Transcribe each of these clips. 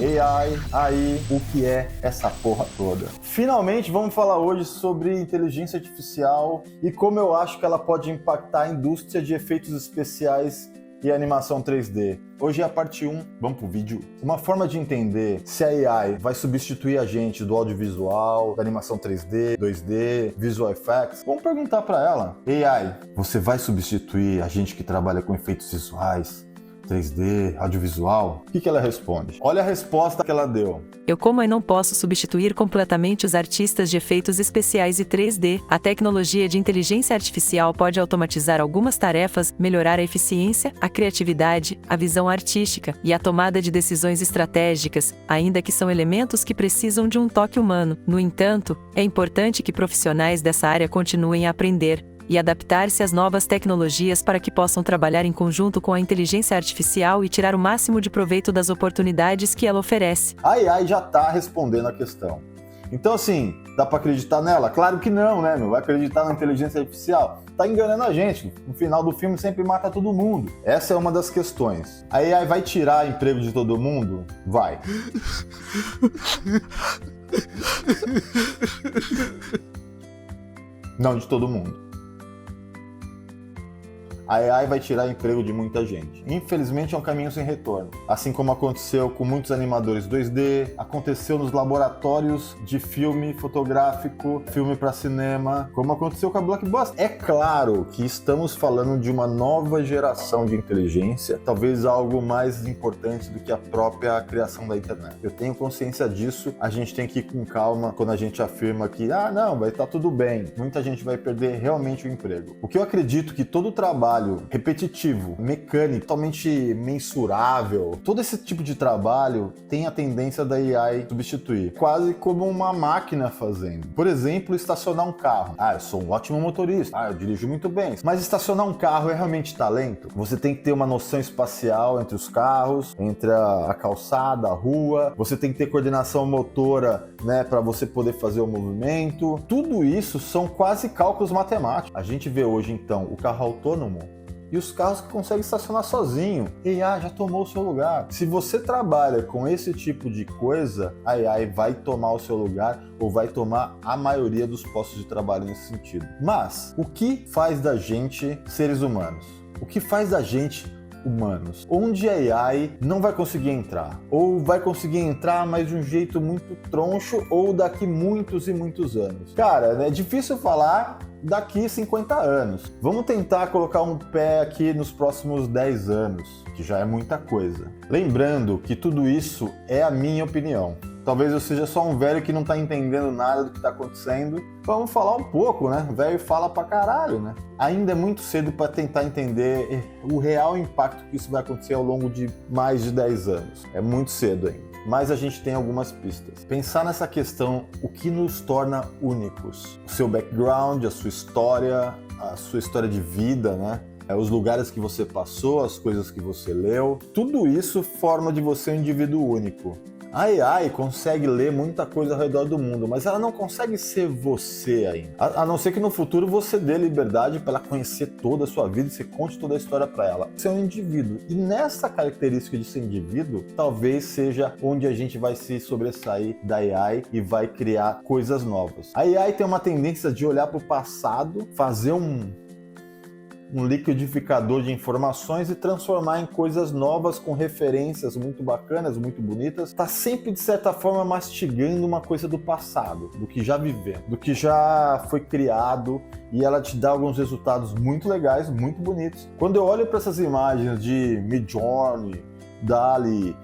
AI, AI, o que é essa porra toda? Finalmente vamos falar hoje sobre inteligência artificial e como eu acho que ela pode impactar a indústria de efeitos especiais e animação 3D. Hoje é a parte 1, vamos pro vídeo. Uma forma de entender se a AI vai substituir a gente do audiovisual, da animação 3D, 2D, visual effects, vamos perguntar para ela. AI, você vai substituir a gente que trabalha com efeitos visuais, 3D, audiovisual? O que ela responde? Olha a resposta que ela deu. Eu como não posso substituir completamente os artistas de efeitos especiais e 3D. A tecnologia de inteligência artificial pode automatizar algumas tarefas, melhorar a eficiência, a criatividade, a visão artística e a tomada de decisões estratégicas, ainda que são elementos que precisam de um toque humano. No entanto, é importante que profissionais dessa área continuem a aprender e adaptar-se às novas tecnologias para que possam trabalhar em conjunto com a inteligência artificial e tirar o máximo de proveito das oportunidades que ela oferece. A AI já está respondendo a questão. Então, assim, dá para acreditar nela? Claro que não, né, meu? Vai acreditar na inteligência artificial? Tá enganando a gente. No final do filme sempre mata todo mundo. Essa é uma das questões. A AI vai tirar emprego de todo mundo? Vai. Não de todo mundo. A AI vai tirar emprego de muita gente. Infelizmente é um caminho sem retorno. Assim como aconteceu com muitos animadores 2D, aconteceu nos laboratórios de filme fotográfico, filme para cinema, como aconteceu com a Blockbuster. É claro que estamos falando de uma nova geração de inteligência, talvez algo mais importante do que a própria criação da internet. Eu tenho consciência disso, a gente tem que ir com calma quando a gente afirma que, não, vai estar tudo bem. Muita gente vai perder realmente o emprego. O que eu acredito que todo trabalho repetitivo, mecânico, totalmente mensurável, todo esse tipo de trabalho tem a tendência da AI substituir, quase como uma máquina fazendo. Por exemplo, estacionar um carro. Eu sou um ótimo motorista, eu dirijo muito bem. Mas estacionar um carro é realmente talento? Você tem que ter uma noção espacial entre os carros, entre a calçada, a rua, você tem que ter coordenação motora, né, para você poder fazer o movimento. Tudo isso são quase cálculos matemáticos. A gente vê hoje, então, o carro autônomo e os carros que conseguem estacionar sozinho. AI já tomou o seu lugar. Se você trabalha com esse tipo de coisa, a AI vai tomar o seu lugar ou vai tomar a maioria dos postos de trabalho nesse sentido. Mas, o que faz da gente seres humanos? O que faz da gente humanos? Onde a AI não vai conseguir entrar? Ou vai conseguir entrar, mas de um jeito muito troncho, ou daqui muitos e muitos anos? Cara, é difícil falar daqui 50 anos. Vamos tentar colocar um pé aqui nos próximos 10 anos, que já é muita coisa. Lembrando que tudo isso é a minha opinião. Talvez eu seja só um velho que não tá entendendo nada do que tá acontecendo. Vamos falar um pouco, né? O velho fala pra caralho, né? Ainda é muito cedo para tentar entender o real impacto que isso vai acontecer ao longo de mais de 10 anos. É muito cedo ainda. Mas a gente tem algumas pistas. Pensar nessa questão, o que nos torna únicos. O seu background, a sua história de vida, né? Os lugares que você passou, as coisas que você leu. Tudo isso forma de você um indivíduo único. A AI consegue ler muita coisa ao redor do mundo, mas ela não consegue ser você ainda. A não ser que no futuro você dê liberdade para ela conhecer toda a sua vida e você conte toda a história para ela. Você é um indivíduo. E nessa característica de ser indivíduo, talvez seja onde a gente vai se sobressair da AI e vai criar coisas novas. A AI tem uma tendência de olhar para o passado, fazer um liquidificador de informações e transformar em coisas novas com referências muito bacanas, muito bonitas. Tá sempre, de certa forma, mastigando uma coisa do passado, do que já vivemos, do que já foi criado, e ela te dá alguns resultados muito legais, muito bonitos. Quando eu olho para essas imagens de Midjourney, DALL-E,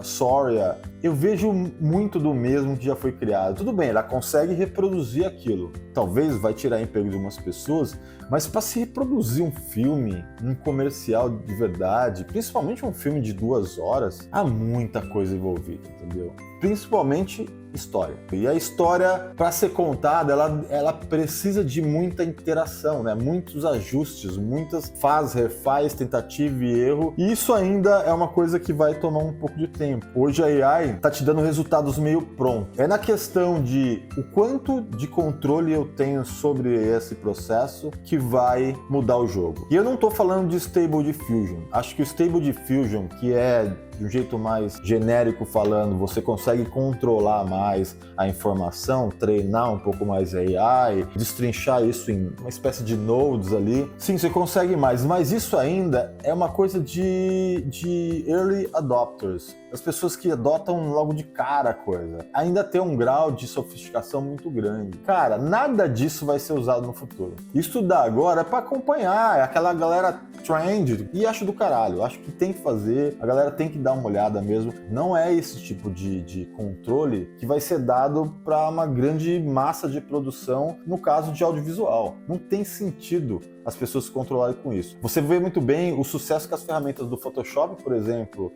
Soria, eu vejo muito do mesmo que já foi criado. Tudo bem, ela consegue reproduzir aquilo. Talvez vai tirar emprego de umas pessoas, mas para se reproduzir um filme, um comercial de verdade, principalmente um filme de 2 horas, há muita coisa envolvida, entendeu? Principalmente história. E a história, para ser contada, ela precisa de muita interação, né? Muitos ajustes, muitas faz, refaz, tentativa e erro. E isso ainda é uma coisa que vai tomar um pouco de tempo. Hoje a AI tá te dando resultados meio prontos. É na questão de o quanto de controle eu tenho sobre esse processo que vai mudar o jogo. E eu não tô falando de Stable Diffusion. Acho que o Stable Diffusion, que é de um jeito mais genérico falando, você consegue controlar mais a informação, treinar um pouco mais a AI, destrinchar isso em uma espécie de nodes ali. Sim, você consegue mais, mas isso ainda é uma coisa de early adopters. As pessoas que adotam logo de cara a coisa. Ainda tem um grau de sofisticação muito grande. Cara, nada disso vai ser usado no futuro. Estudar agora é pra acompanhar, é aquela galera trend, e acho do caralho. Acho que tem que fazer, a galera tem que dar uma olhada mesmo. Não é esse tipo de controle que vai ser dado para uma grande massa de produção, no caso de audiovisual. Não tem sentido as pessoas se controlarem com isso. Você vê muito bem o sucesso que as ferramentas do Photoshop, por exemplo,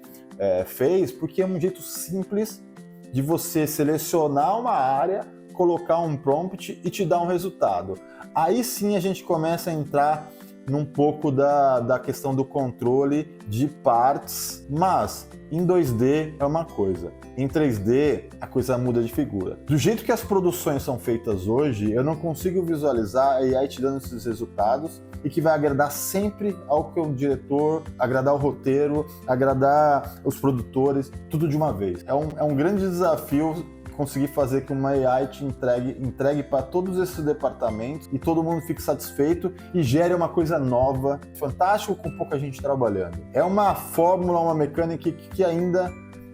fez, porque é um jeito simples de você selecionar uma área, colocar um prompt e te dar um resultado. Aí sim a gente começa a entrar num pouco da questão do controle de partes, mas em 2D é uma coisa, em 3D a coisa muda de figura. Do jeito que as produções são feitas hoje, eu não consigo visualizar a AI te dando esses resultados e que vai agradar sempre ao que o diretor, agradar o roteiro, agradar os produtores, tudo de uma vez. É um grande desafio conseguir fazer que uma AI te entregue para todos esses departamentos e todo mundo fique satisfeito e gere uma coisa nova, fantástico, com pouca gente trabalhando. É uma fórmula, uma mecânica que ainda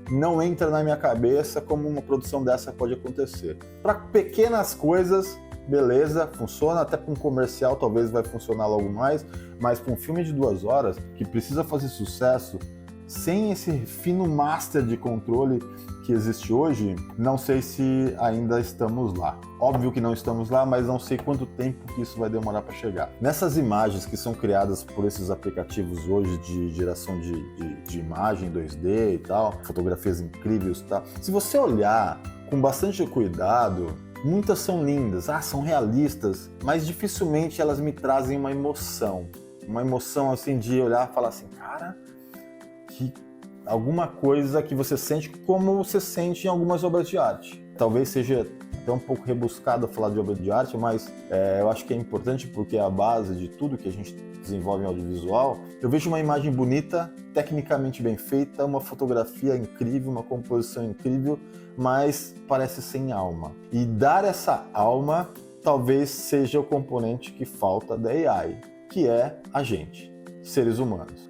não entra na minha cabeça como uma produção dessa pode acontecer. Para pequenas coisas, beleza, funciona, até para um comercial talvez vai funcionar logo mais, mas para um filme de 2 horas que precisa fazer sucesso, sem esse fino master de controle que existe hoje, não sei se ainda estamos lá. Óbvio que não estamos lá, mas não sei quanto tempo que isso vai demorar para chegar. Nessas imagens que são criadas por esses aplicativos hoje de geração de imagem 2D e tal, fotografias incríveis e tal, se você olhar com bastante cuidado, muitas são lindas, são realistas, mas dificilmente elas me trazem uma emoção. Uma emoção assim de olhar e falar assim, cara, que alguma coisa que você sente como você sente em algumas obras de arte. Talvez seja até um pouco rebuscado falar de obra de arte, mas eu acho que é importante porque é a base de tudo que a gente desenvolve em audiovisual. Eu vejo uma imagem bonita, tecnicamente bem feita, uma fotografia incrível, uma composição incrível, mas parece sem alma. E dar essa alma talvez seja o componente que falta da AI, que é a gente, seres humanos.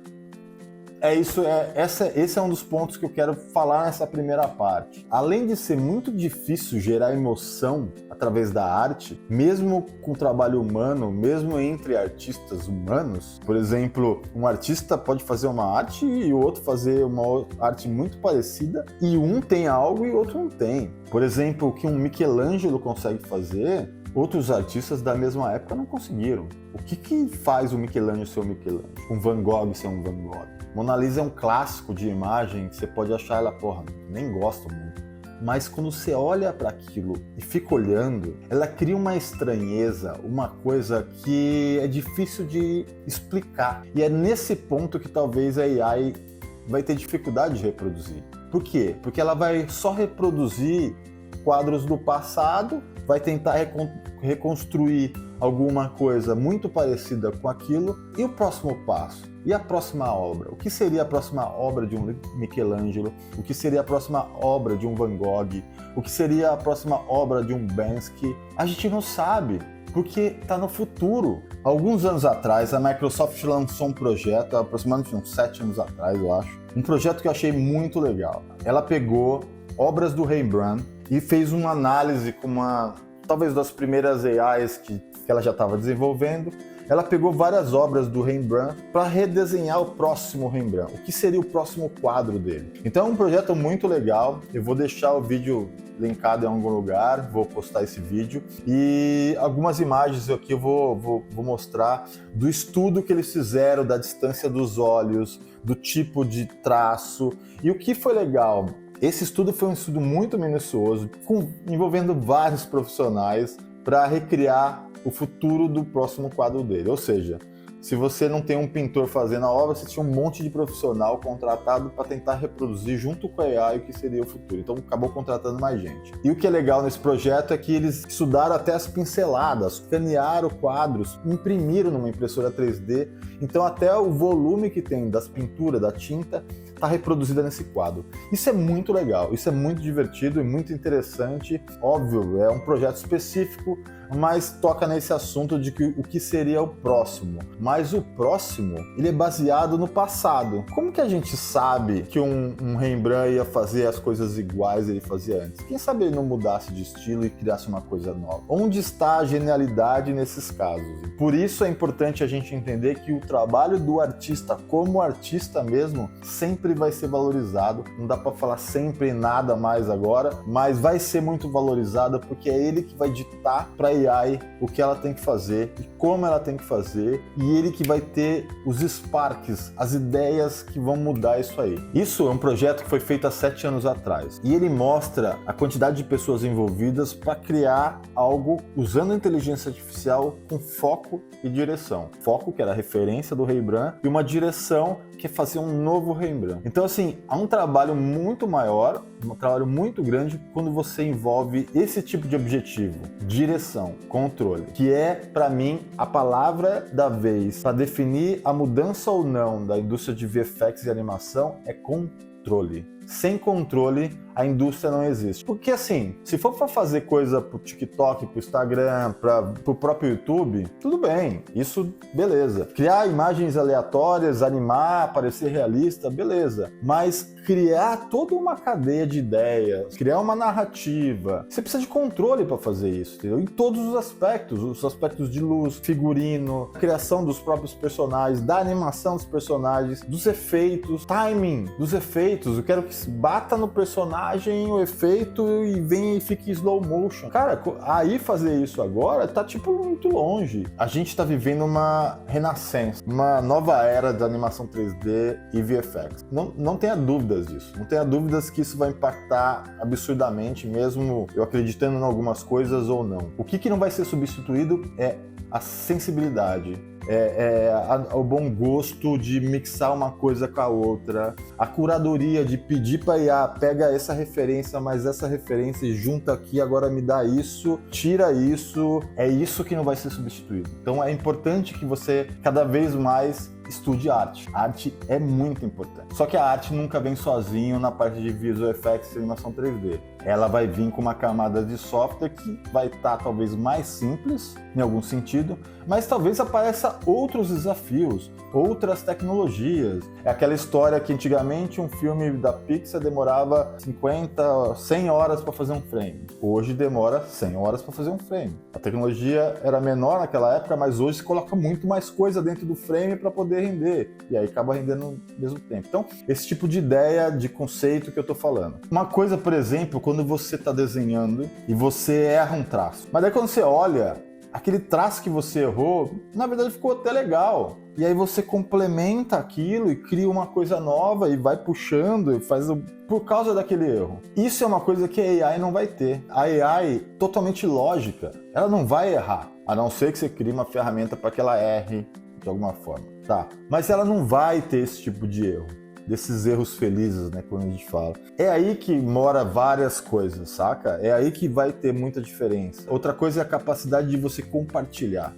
Esse é um dos pontos que eu quero falar nessa primeira parte. Além de ser muito difícil gerar emoção através da arte, mesmo com trabalho humano, mesmo entre artistas humanos, por exemplo, um artista pode fazer uma arte e o outro fazer uma arte muito parecida, e um tem algo e o outro não tem. Por exemplo, o que um Michelangelo consegue fazer, outros artistas da mesma época não conseguiram. O que faz o Michelangelo ser um Michelangelo? Um Van Gogh ser um Van Gogh? Mona Lisa é um clássico de imagem que você pode achar ela, nem gosto muito. Mas quando você olha para aquilo e fica olhando, ela cria uma estranheza, uma coisa que é difícil de explicar. E é nesse ponto que talvez a AI vai ter dificuldade de reproduzir. Por quê? Porque ela vai só reproduzir quadros do passado, vai tentar reconstruir alguma coisa muito parecida com aquilo. E o próximo passo? E a próxima obra? O que seria a próxima obra de um Michelangelo? O que seria a próxima obra de um Van Gogh? O que seria a próxima obra de um Banksy? A gente não sabe, porque está no futuro. Alguns anos atrás, a Microsoft lançou um projeto, aproximadamente uns 7 anos atrás, eu acho, um projeto que eu achei muito legal. Ela pegou obras do Rembrandt e fez uma análise com talvez das primeiras AIs que ela já estava desenvolvendo. Ela pegou várias obras do Rembrandt para redesenhar o próximo Rembrandt, o que seria o próximo quadro dele. Então é um projeto muito legal, eu vou deixar o vídeo linkado em algum lugar, vou postar esse vídeo, e algumas imagens aqui eu vou mostrar do estudo que eles fizeram, da distância dos olhos, do tipo de traço. E o que foi legal, esse estudo foi um estudo muito minucioso, envolvendo vários profissionais para recriar o futuro do próximo quadro dele. Ou seja, se você não tem um pintor fazendo a obra, você tinha um monte de profissional contratado para tentar reproduzir junto com a AI o que seria o futuro. Então acabou contratando mais gente. E o que é legal nesse projeto é que eles estudaram até as pinceladas, escanearam quadros, imprimiram numa impressora 3D. Então até o volume que tem das pinturas, da tinta, está reproduzida nesse quadro. Isso é muito legal, isso é muito divertido e muito interessante. Óbvio, é um projeto específico, mas toca nesse assunto de o que seria o próximo. Mas o próximo, ele é baseado no passado. Como que a gente sabe que um Rembrandt ia fazer as coisas iguais ele fazia antes? Quem sabe ele não mudasse de estilo e criasse uma coisa nova? Onde está a genialidade nesses casos? Por isso é importante a gente entender que o trabalho do artista como artista mesmo sempre vai ser valorizado. Não dá para falar sempre nada mais agora, mas vai ser muito valorizado porque é ele que vai ditar para AI o que ela tem que fazer e como ela tem que fazer, e ele que vai ter os sparks, as ideias que vão mudar isso aí. Isso é um projeto que foi feito há 7 anos atrás e ele mostra a quantidade de pessoas envolvidas para criar algo usando a inteligência artificial com foco e direção. Foco, que era a referência do Rembrandt, e uma direção que é fazer um novo Rembrandt. Então, assim, há um trabalho muito maior, um trabalho muito grande quando você envolve esse tipo de objetivo, direção, controle, que é, para mim, a palavra da vez para definir a mudança ou não da indústria de VFX e animação é controle. Sem controle, a indústria não existe. Porque assim, se for para fazer coisa pro TikTok, pro Instagram, pro próprio YouTube, tudo bem, isso beleza. Criar imagens aleatórias, animar, parecer realista, beleza. Mas criar toda uma cadeia de ideias, criar uma narrativa, você precisa de controle para fazer isso, entendeu? Em todos os aspectos de luz, figurino, criação dos próprios personagens, da animação dos personagens, dos efeitos, timing dos efeitos. Eu quero que bata no personagem o efeito e venha e fique slow motion. Cara, aí fazer isso agora tá tipo muito longe. A gente tá vivendo uma renascença, uma nova era da animação 3D e VFX. Não tenha dúvidas disso. Não tenha dúvidas que isso vai impactar absurdamente, mesmo eu acreditando em algumas coisas ou não. O que não vai ser substituído é a sensibilidade. O bom gosto de mixar uma coisa com a outra, a curadoria de pedir para IA, pega essa referência, mas essa referência e junta aqui, agora me dá isso, tira isso, é isso que não vai ser substituído. Então é importante que você cada vez mais estude arte. A arte é muito importante. Só que a arte nunca vem sozinho na parte de visual effects e animação 3D. Ela vai vir com uma camada de software que vai estar talvez mais simples, em algum sentido, mas talvez apareça outros desafios, outras tecnologias. É aquela história que antigamente um filme da Pixar demorava 50, 100 horas para fazer um frame. Hoje demora 100 horas para fazer um frame. A tecnologia era menor naquela época, mas hoje se coloca muito mais coisa dentro do frame para poder render. E aí acaba rendendo ao mesmo tempo. Então, esse tipo de ideia, de conceito que eu estou falando. Uma coisa, por exemplo, quando você está desenhando e você erra um traço. Mas daí quando você olha, aquele traço que você errou, na verdade ficou até legal. E aí você complementa aquilo e cria uma coisa nova e vai puxando e faz por causa daquele erro. Isso é uma coisa que a AI não vai ter. A AI totalmente lógica, ela não vai errar, a não ser que você crie uma ferramenta para que ela erre de alguma forma, tá? Mas ela não vai ter esse tipo de erro. Desses erros felizes, né, quando a gente fala. É aí que mora várias coisas, saca? É aí que vai ter muita diferença. Outra coisa é a capacidade de você compartilhar.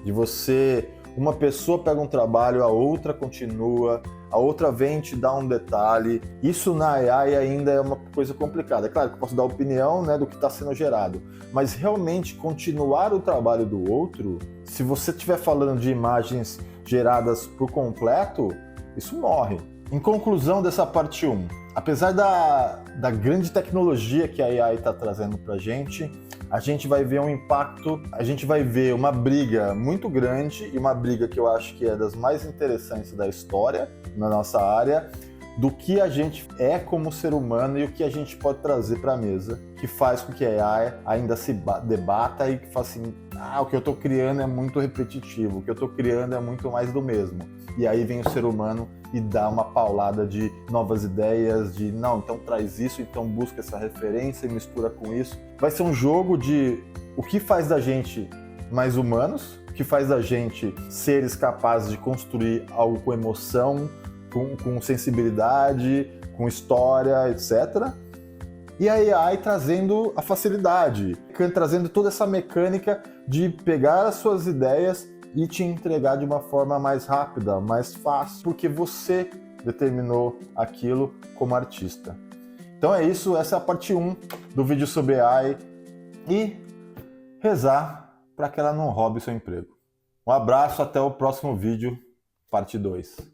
De você... Uma pessoa pega um trabalho, a outra continua, a outra vem te dar um detalhe. Isso na AI ainda é uma coisa complicada. É claro que eu posso dar opinião, né, do que está sendo gerado, mas realmente continuar o trabalho do outro, se você estiver falando de imagens geradas por completo, isso morre. Em conclusão dessa parte 1, apesar da grande tecnologia que a AI está trazendo para a gente vai ver um impacto, a gente vai ver uma briga muito grande e uma briga que eu acho que é das mais interessantes da história na nossa área, do que a gente é como ser humano e o que a gente pode trazer para a mesa, que faz com que a AI ainda se debata e que fala assim, o que eu estou criando é muito repetitivo, o que eu estou criando é muito mais do mesmo. E aí vem o ser humano e dá uma paulada de novas ideias, de não, então traz isso, então busca essa referência e mistura com isso. Vai ser um jogo de o que faz da gente mais humanos, o que faz da gente seres capazes de construir algo com emoção, com sensibilidade, com história, etc. E a AI trazendo a facilidade, trazendo toda essa mecânica de pegar as suas ideias e te entregar de uma forma mais rápida, mais fácil, porque você determinou aquilo como artista. Então é isso, essa é a parte 1 do vídeo sobre AI e rezar para que ela não roube seu emprego. Um abraço, até o próximo vídeo, parte 2.